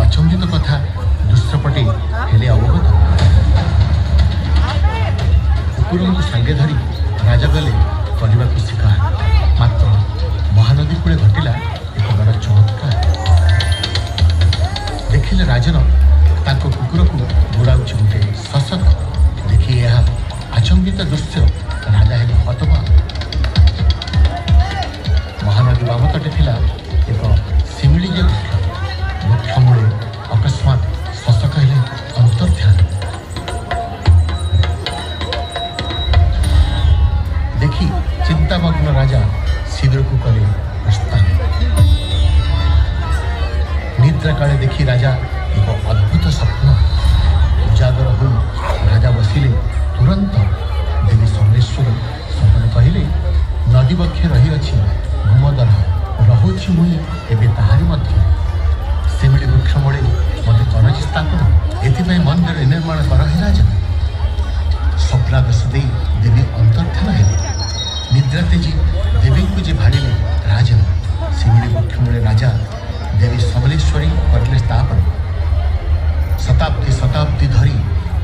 ଆଚମ୍ବିତ କଥା ଦୁଷ୍ୟପଟେ ହେଲେ ଅବଗତ। କୁକୁରଙ୍କୁ ସାଙ୍ଗେ ଧରି ରାଜା ଗଲେ କରିବାକୁ ଶିକାର। ମାତ୍ର ମହାନଦୀ କୂଳେ ଘଟିଲା ଏକ ବଡ଼ ଚମତ୍କାର। ଦେଖିଲେ ରାଜନ ତାଙ୍କ କୁକୁରକୁ ବୁଡ଼ାଉଛି ଗୋଟେ ଶଶକ। ଦେଖି ଏହା ଆଚମ୍ବିତ ଦୃଶ୍ୟ ରାଜା ହେଲେ ହତବାକ୍। ମହାନଦୀ ବାମତଟେ ଥିଲା ଏକ ଶିମିଳିଆ ବୃକ୍ଷ। ବୃକ୍ଷ ମୂଳେ ଅକସ୍ମାତ୍ ଶଶକ ହେଲେ ଅନ୍ତର୍ଧ୍ୟାନ। ଦେଖି ଚିନ୍ତାମଗ୍ନ ରାଜା ଶିବିରକୁ କଲେ ପ୍ରସ୍ଥାନ। ନିଦ୍ରା କାଳେ ଦେଖି ରାଜା ଏକ ଅଦ୍ଭୁତ ସ୍ୱପ୍ନ। ଉଜାଗର ହୋଇ ରାଜା ବସିଲେ। ତୁରନ୍ତ ଦେବୀ ସମଲେଶ୍ୱରୀ ସ୍ୱପ୍ନ କହିଲେ, ନଦୀ ବକ୍ଷେ ରହିଅଛି ଭୂମଦର, ରହୁଛି ମୁଇଁ ଏବେ ତାହାରି ମଧ୍ୟ। ଶିମିଳି ବୃକ୍ଷ ମୂଳେ ମୋତେ କରଛି ସ୍ଥାପନ, ଏଥିପାଇଁ ମନ୍ଦିର ନିର୍ମାଣ କର হে ରାଜା। ସ୍ୱପ୍ନାଦେଶ ଦେଇ ଦେବୀ ଅନ୍ତର୍ଧ୍ୟାନ ହେଲେ। ନିଦ୍ରା ତେଜି ଦେବୀଙ୍କୁ ଯେ ଭାଳିଲେ ରାଜନ। ଶିମିଳି ବୃକ୍ଷ ମୂଳେ ରାଜା ଦେବୀ ସମଲେଶ୍ୱରୀ କରିଲେ ସ୍ଥାପନ। ଶତାବ୍ଦୀ ଶତାବ୍ଦୀ ଧରି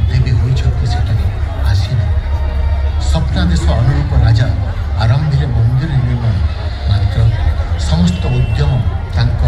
ଦେବୀ ହୋଇଛନ୍ତି ସେଠାରେ ଆସିଲେ। ସ୍ୱପ୍ନାଦେଶ ଅନୁରୂପ ରାଜା ଆରମ୍ଭିଲେ ମନ୍ଦିର ନିର୍ମାଣ। ମାତ୍ର ସମସ୍ତ ଉଦ୍ୟମ ତାଙ୍କ